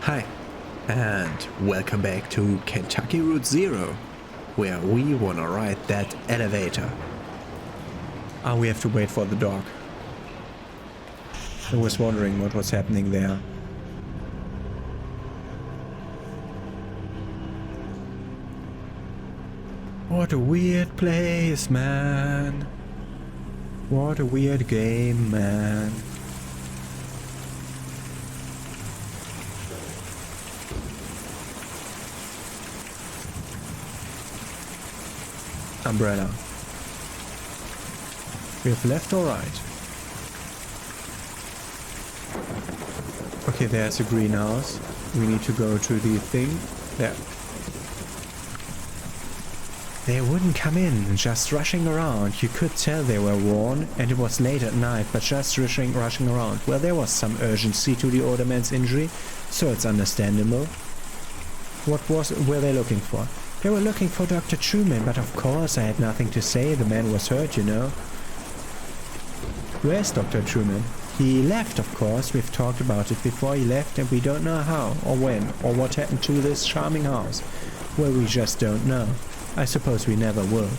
Hi, and welcome back to Kentucky Route Zero, where we wanna ride that elevator. Ah, we have to wait for the dog. I was wondering what was happening there. What a weird place, man. What a weird game, man. Umbrella. We have left or right? Okay, there's a greenhouse. We need to go to the thing. There. They wouldn't come in, just rushing around. You could tell they were worn, and it was late at night, but just rushing around. Well, there was some urgency to the older man's injury, so it's understandable. What were they looking for? They were looking for Dr. Truman, but of course I had nothing to say. The man was hurt, you know. Where's Dr. Truman? He left, of course. We've talked about it before. He left, and we don't know how, or when, or what happened to this charming house. Well, we just don't know. I suppose we never will.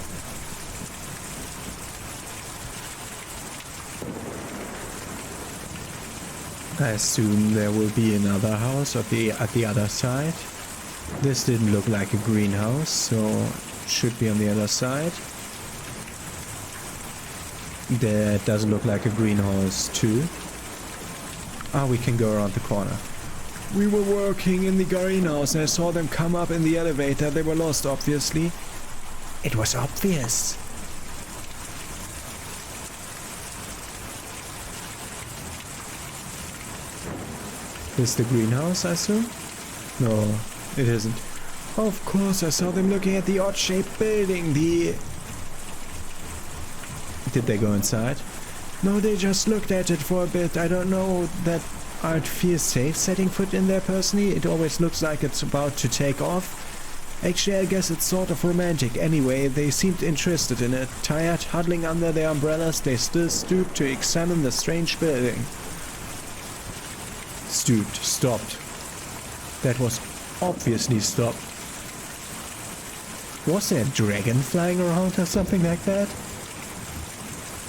I assume there will be another house at the other side. This didn't look like a greenhouse, so it should be on the other side. That doesn't look like a greenhouse too. Ah, we can go around the corner. We were working in the greenhouse and I saw them come up in the elevator. They were lost, obviously. It was obvious. This is the greenhouse, I assume? No, it isn't. Of course, I saw them looking at the odd-shaped building. Did they go inside? No, they just looked at it for a bit. I don't know that I'd feel safe setting foot in there personally. It always looks like it's about to take off. Actually, I guess it's sort of romantic. Anyway, they seemed interested in it. Tired, huddling under their umbrellas, they still stooped to examine the strange building. Stooped. Stopped. That was obviously stopped. Was there a dragon flying around or something like that?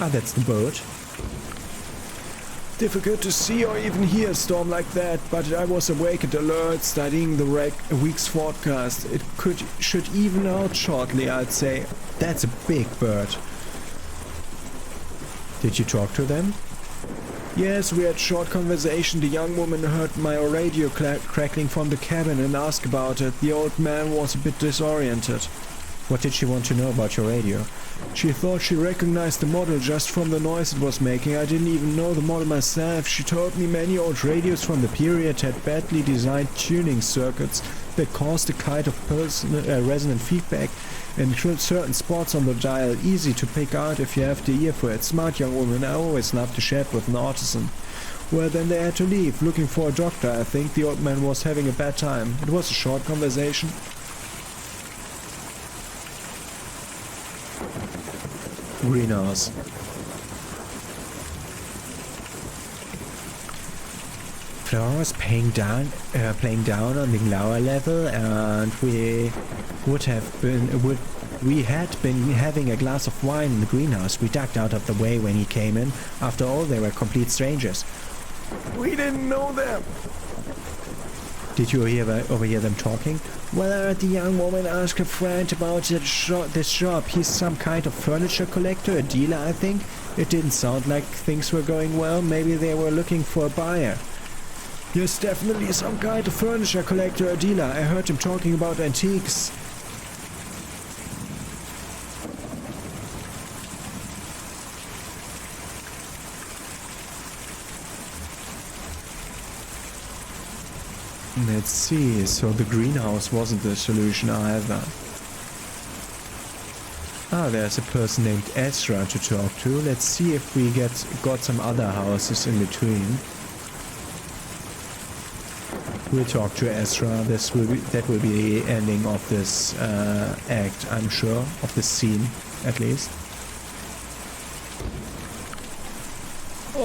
Ah, that's the boat. Difficult to see or even hear a storm like that, but I was awake and alert, studying the week's forecast. It should even out shortly, I'd say. That's a big bird. Did you talk to them? Yes, we had short conversation. The young woman heard my radio crackling from the cabin and asked about it. The old man was a bit disoriented. What did she want to know about your radio? She thought she recognized the model just from the noise it was making. I didn't even know the model myself. She told me many old radios from the period had badly designed tuning circuits that caused a kind of resonant feedback in certain spots on the dial. Easy to pick out if you have the ear for it. Smart young woman. I always loved to chat with an artisan. Well, then they had to leave, looking for a doctor. I think the old man was having a bad time. It was a short conversation. Greenhouse. Flora was playing down on the lower level, and we had been having a glass of wine in the greenhouse. We ducked out of the way when he came in. After all, they were complete strangers. We didn't know them. Did you overhear them talking? Well, I heard the young woman ask a friend about this shop. He's some kind of furniture collector, a dealer, I think. It didn't sound like things were going well. Maybe they were looking for a buyer. Yes, definitely some kind of furniture collector, a dealer. I heard him talking about antiques. Let's see, so the greenhouse wasn't the solution either. Ah, there's a person named Ezra to talk to. Let's see if we got some other houses in between. We'll talk to Ezra. That will be the ending of this act, I'm sure, of this scene, at least.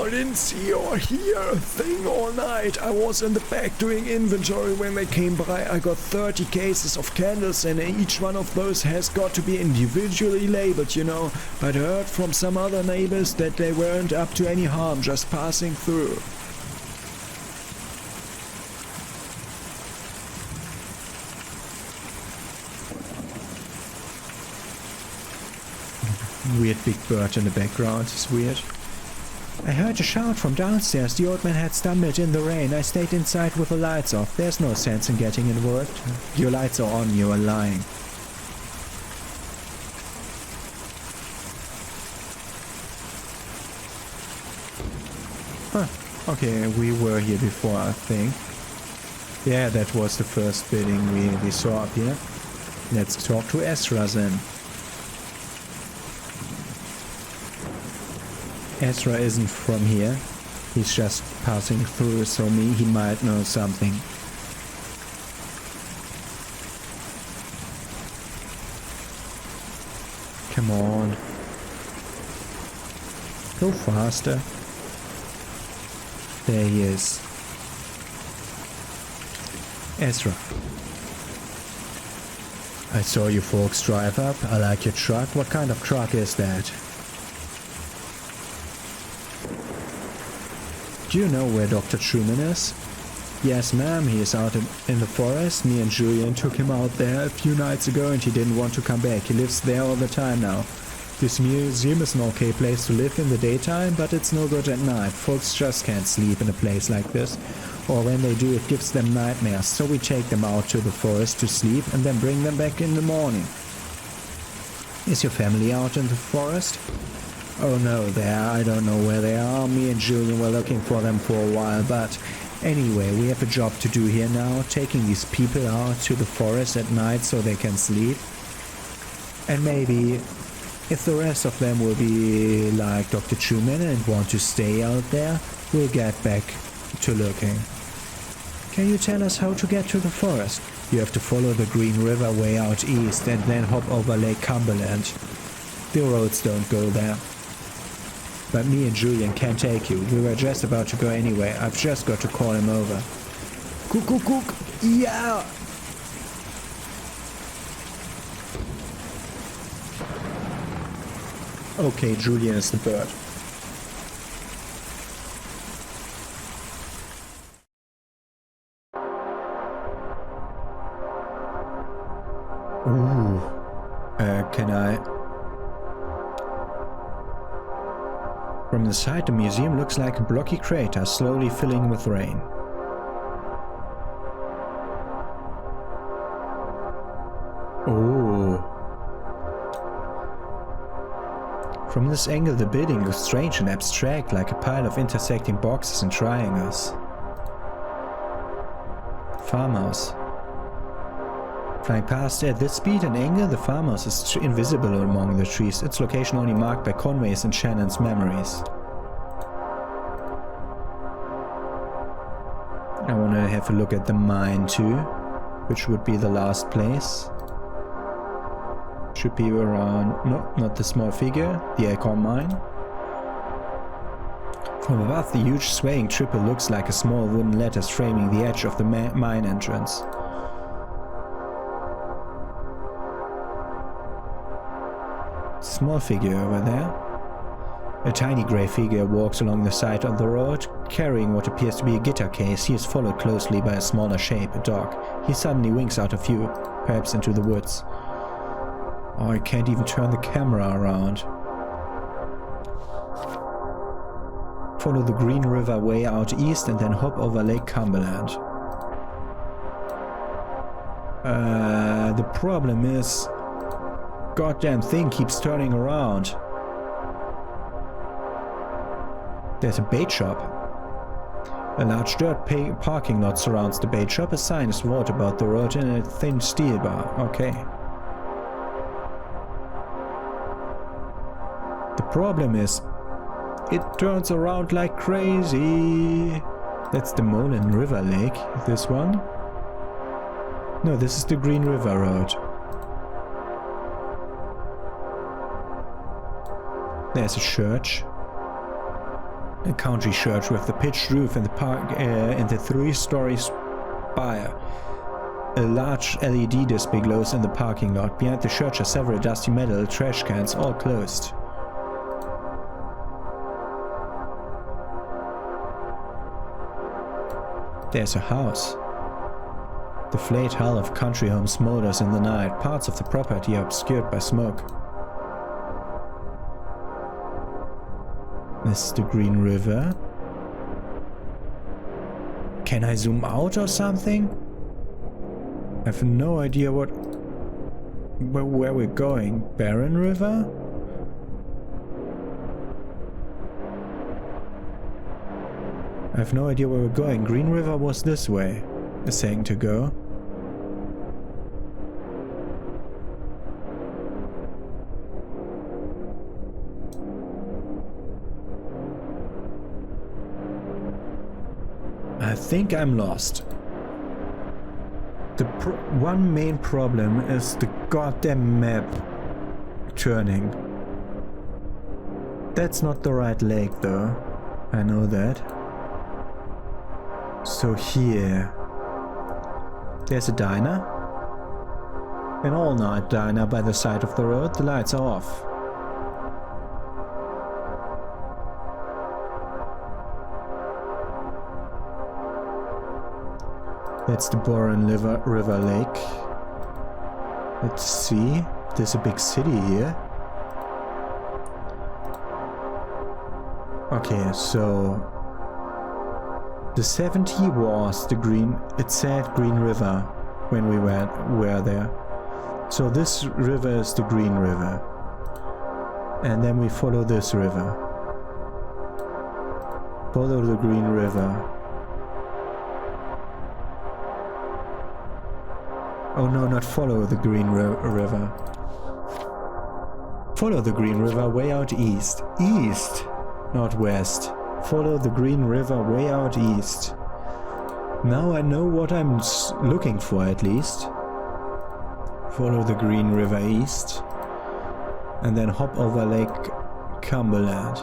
I didn't see or hear a thing all night. I was in the back doing inventory when they came by. I got 30 cases of candles and each one of those has got to be individually labeled, you know. But I heard from some other neighbors that they weren't up to any harm, just passing through. Weird big bird in the background, it's weird. I heard a shout from downstairs. The old man had stumbled in the rain. I stayed inside with the lights off. There's no sense in getting involved. Your lights are on, you are lying. Huh. Okay, we were here before, I think. Yeah, that was the first building we saw up here. Let's talk to Ezra then. Ezra isn't from here. He's just passing through, so he might know something. Come on. Go faster. There he is. Ezra. I saw you folks drive up. I like your truck. What kind of truck is that? Do you know where Dr. Truman is? Yes, ma'am, he is out in the forest. Me and Julian took him out there a few nights ago and he didn't want to come back. He lives there all the time now. This museum is an okay place to live in the daytime, but it's no good at night. Folks just can't sleep in a place like this. Or when they do, it gives them nightmares. So we take them out to the forest to sleep and then bring them back in the morning. Is your family out in the forest? Oh no, I don't know where they are. Me and Julian were looking for them for a while, but anyway, we have a job to do here now, taking these people out to the forest at night so they can sleep. And maybe, if the rest of them will be like Dr. Truman and want to stay out there, we'll get back to looking. Can you tell us how to get to the forest? You have to follow the Green River way out east and then hop over Lake Cumberland. The roads don't go there. But me and Julian can't take you. We were just about to go anyway. I've just got to call him over. Cook, cook, cook. Yeah! Okay, Julian is the bird. Ooh. Can I... From the side, the museum looks like a blocky crater slowly filling with rain. Oh. From this angle, the building looks strange and abstract, like a pile of intersecting boxes and triangles. Farmhouse. Flying past at this speed and angle, the farmhouse is invisible among the trees, its location only marked by Conway's and Shannon's memories. I want to have a look at the mine too, which would be the last place. Should be around... no, not the small figure, the acorn mine. From above, the huge swaying triple looks like a small wooden lattice framing the edge of the mine entrance. Small figure over there. A tiny grey figure walks along the side of the road, carrying what appears to be a guitar case. He is followed closely by a smaller shape, a dog. He suddenly winks out of view, perhaps into the woods. Oh, I can't even turn the camera around. Follow the Green River way out east and then hop over Lake Cumberland. The problem is... goddamn thing keeps turning around. There's a bait shop. A large dirt parking lot surrounds the bait shop. A sign is wrought about the road in a thin steel bar. Okay. The problem is, it turns around like crazy. That's the Mullen River Lake, this one. No, this is the Green River Road. There's a church. A country church with the pitched roof and the park and the 3-story spire. A large LED display glows in the parking lot. Behind the church are several dusty metal trash cans, all closed. There's a house. The flayed hull of country home smolders in the night. Parts of the property are obscured by smoke. This is the Green River. Can I zoom out or something? I have no idea where we're going. Barren River? I have no idea where we're going. Green River was this way a second ago. I think I'm lost. The one main problem is the goddamn map turning. That's not the right lake though. I know that. So here. There's a diner. An all-night diner by the side of the road. The lights are off. That's the Boron River Lake. Let's see. There's a big city here. Okay, so the 70 was the green. It said Green River when we were there. So this river is the Green River, and then we follow this river. Follow the Green River. Oh no, not follow the Green River. Follow the Green River way out east. East, not west. Follow the Green River way out east. Now I know what I'm looking for at least. Follow the Green River east. And then hop over Lake Cumberland.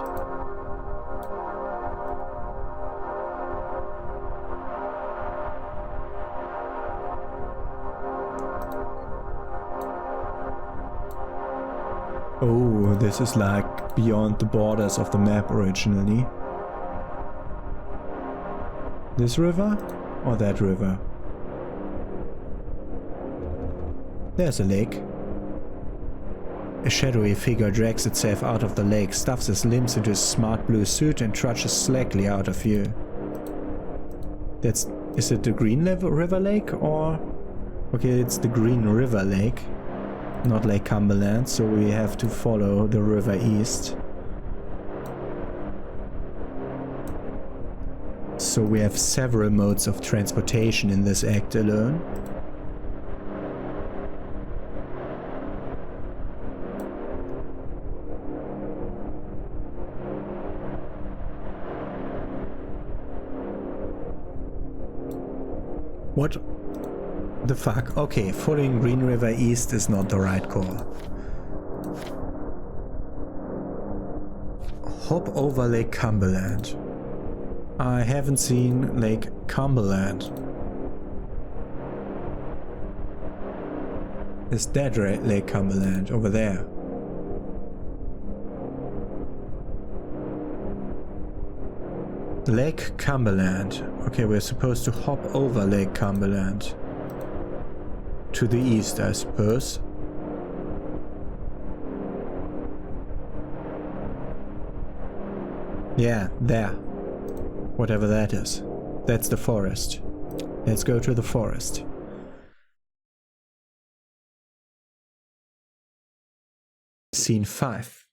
Oh, this is like beyond the borders of the map originally. This river or that river? There's a lake. A shadowy figure drags itself out of the lake, stuffs its limbs into a smart blue suit and trudges slackly out of view. Is it the Green River Lake or? Okay, it's the Green River Lake. Not Lake Cumberland, so we have to follow the river east. So we have several modes of transportation in this act alone. What the fuck? Okay, following Green River east is not the right call. Hop over Lake Cumberland. I haven't seen Lake Cumberland. Is that Lake Cumberland over there? Lake Cumberland. Okay, we're supposed to hop over Lake Cumberland. To the east, I suppose. Yeah, there. Whatever that is. That's the forest. Let's go to the forest. Scene 5.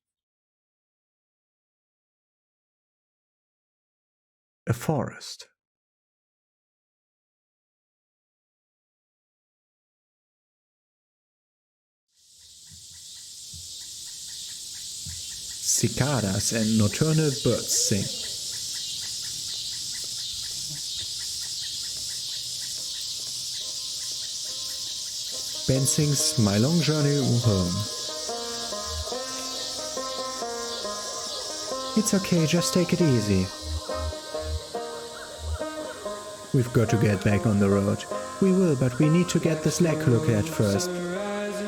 A forest. Cicadas and nocturnal birds sing. Ben sings My Long Journey Home. It's okay, just take it easy. We've got to get back on the road. We will, but we need to get this leg looked at first.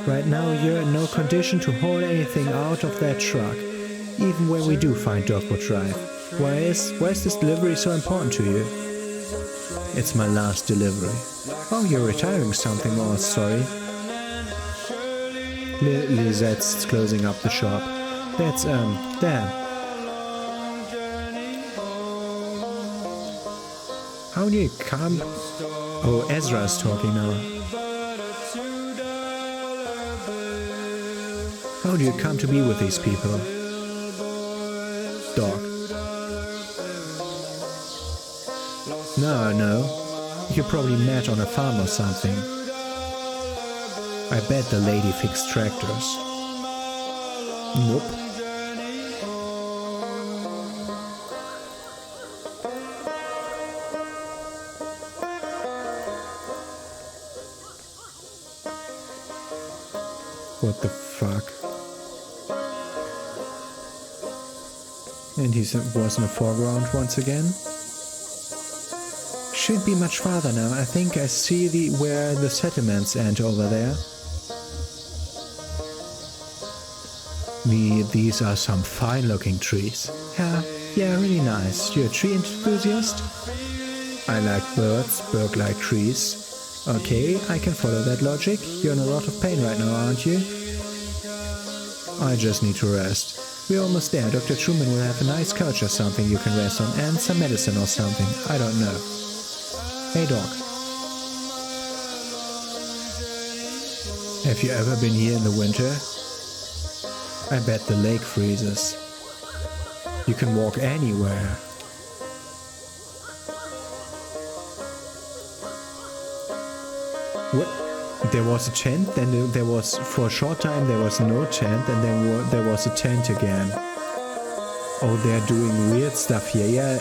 Right now you're in no condition to haul anything out of that truck, even when we do find Dogwood Drive. Why is this delivery so important to you? It's my last delivery. Oh, you're retiring something, oh, sorry. Lizette's closing up the shop. That's, there. How do you come? Oh, Ezra's talking now. How do you come to be with these people? Dog. No. You probably met on a farm or something. I bet the lady fixed tractors. Nope. What the fuck? And he was in the foreground once again. Shouldn't be much farther now. I think I see where the settlements end over there. These are some fine-looking trees. Yeah, really nice. You're a tree enthusiast? I like birds, bird-like trees. Okay, I can follow that logic. You're in a lot of pain right now, aren't you? I just need to rest. We're almost there. Dr. Truman will have a nice couch or something you can rest on, and some medicine or something. I don't know. Hey, Doc. Have you ever been here in the winter? I bet the lake freezes. You can walk anywhere. What? There was a tent, then there was, for a short time there was no tent, and then there was a tent again. Oh, they're doing weird stuff here. Yeah,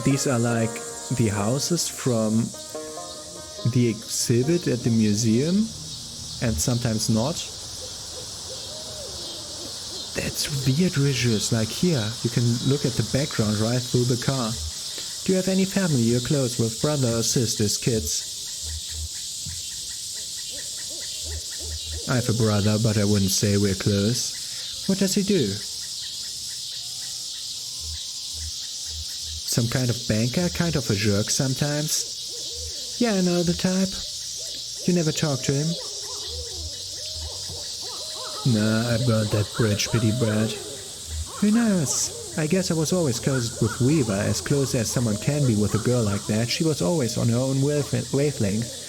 these are like the houses from the exhibit at the museum, and sometimes not. That's weird visuals, like here, you can look at the background right through the car. Do you have any family you're close with, brother or sisters, kids? I have a brother, but I wouldn't say we're close. What does he do? Some kind of banker, kind of a jerk sometimes. Yeah, I know the type. You never talk to him? Nah, I burned that bridge, pity Brad. Who knows? I guess I was always close with Weaver, as close as someone can be with a girl like that. She was always on her own wavelength.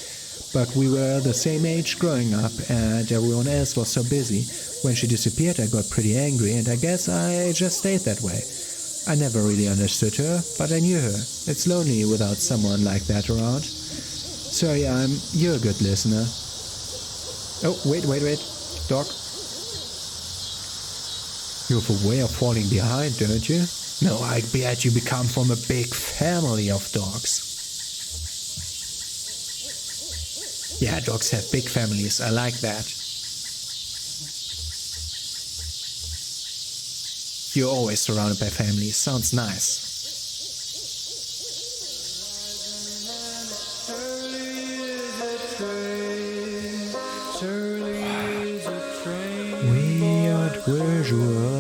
But we were the same age growing up, and everyone else was so busy. When she disappeared, I got pretty angry, and I guess I just stayed that way. I never really understood her, but I knew her. It's lonely without someone like that around. Sorry, you're a good listener. Oh, wait. Doc. You have a way of falling behind, don't you? No, I bet you become from a big family of dogs. Yeah, dogs have big families. I like that. You're always surrounded by families. Sounds nice. Weird visuals.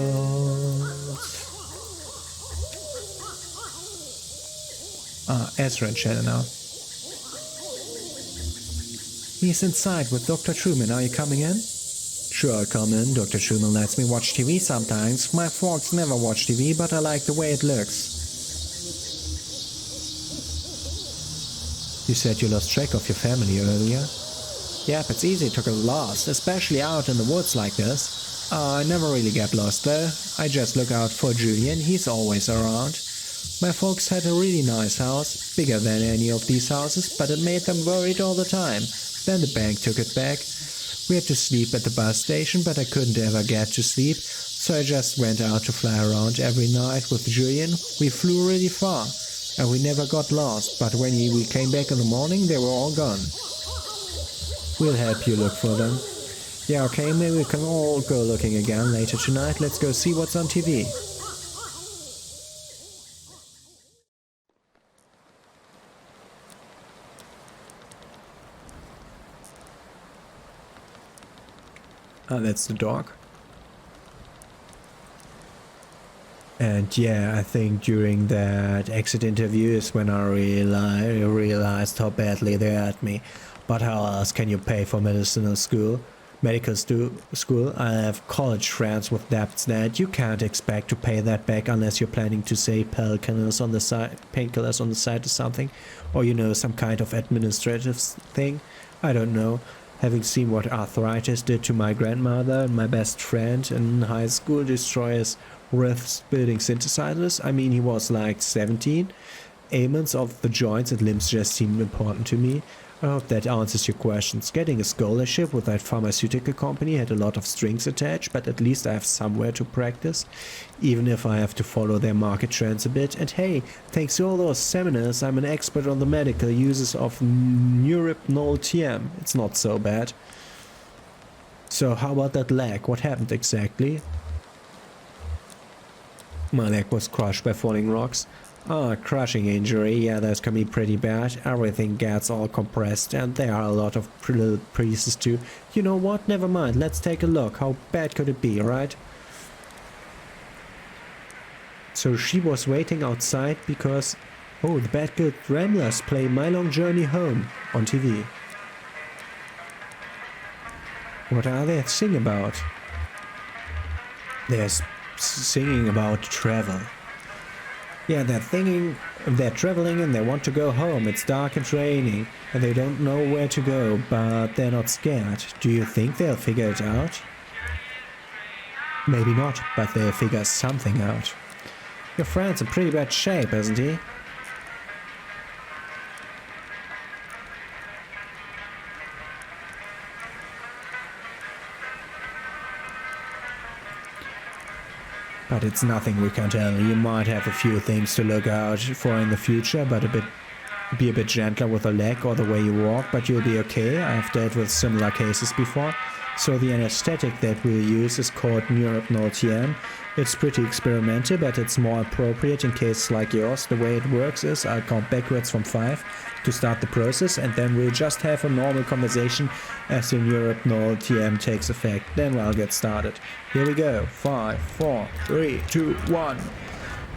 Ezra and Shannon now. He's inside with Dr. Truman. Are you coming in? Sure, I'll come in. Dr. Truman lets me watch TV sometimes. My folks never watch TV, but I like the way it looks. You said you lost track of your family earlier. Yep, it's easy to get lost, especially out in the woods like this. I never really get lost though. I just look out for Julian. He's always around. My folks had a really nice house, bigger than any of these houses, but it made them worried all the time. Then the bank took it back. We had to sleep at the bus station, but I couldn't ever get to sleep, so I just went out to fly around every night with Julian. We flew really far, and we never got lost, but when we came back in the morning, they were all gone. We'll help you look for them. Yeah, okay, maybe we can all go looking again later tonight. Let's go see what's on TV. Ah, that's the dog. And yeah, I think during that exit interview is when I realized how badly they had me. But how else can you pay for medical school? I have college friends with debts that you can't expect to pay that back unless you're planning to say painkillers on the side or something. Or you know, some kind of administrative thing. I don't know. Having seen what arthritis did to my grandmother and my best friend in high school destroy his wrist building synthesizers. I mean, he was like 17. Ailments of the joints and limbs just seemed important to me. I hope that answers your questions. Getting a scholarship with that pharmaceutical company had a lot of strings attached, but at least I have somewhere to practice, even if I have to follow their market trends a bit. And hey, thanks to all those seminars, I'm an expert on the medical uses of neuropnol TM. It's not so bad. So how about that leg? What happened exactly? My leg was crushed by falling rocks. Ah, crushing injury, yeah, that's gonna be pretty bad. Everything gets all compressed and there are a lot of little pieces too. You know what, never mind, let's take a look. How bad could it be, right? So she was waiting outside because... Oh, the Bad Good Ramblers play My Long Journey Home on TV. What are they singing about? They're singing about travel. Yeah, they're traveling and they want to go home. It's dark and raining and they don't know where to go, but they're not scared. Do you think they'll figure it out? Maybe not, but they'll figure something out. Your friend's in pretty bad shape, isn't he? But it's nothing we can tell. You might have a few things to look out for in the future, but be a bit gentler with the leg or the way you walk, but you'll be okay. I've dealt with similar cases before. So the anesthetic that we'll use is called neuropnol TM. It's pretty experimental, but it's more appropriate in cases like yours. The way it works is I'll count backwards from 5 to start the process, and then we'll just have a normal conversation as the neuropnol TM takes effect. Then I'll get started. Here we go. 5, 4, 3, 2, 1.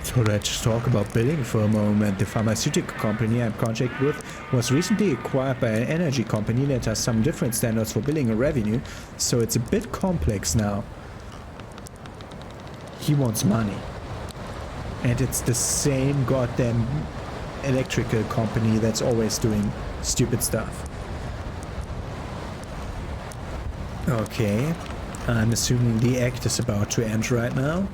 So let's talk about billing for a moment. The pharmaceutical company I'm contracted with was recently acquired by an energy company that has some different standards for billing and revenue, so it's a bit complex now. He wants money. And it's the same goddamn electrical company that's always doing stupid stuff. Okay, I'm assuming the act is about to end right now.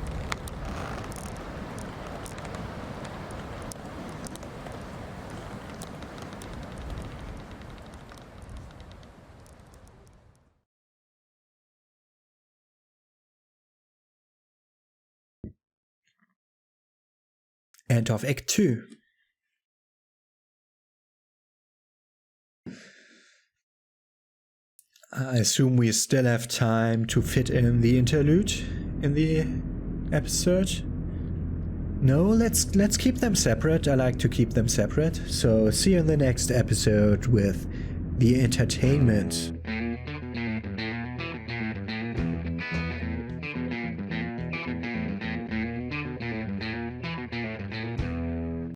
End of Act 2. I assume we still have time to fit in the interlude in the episode. No, let's keep them separate. I like to keep them separate. So see you in the next episode with the entertainment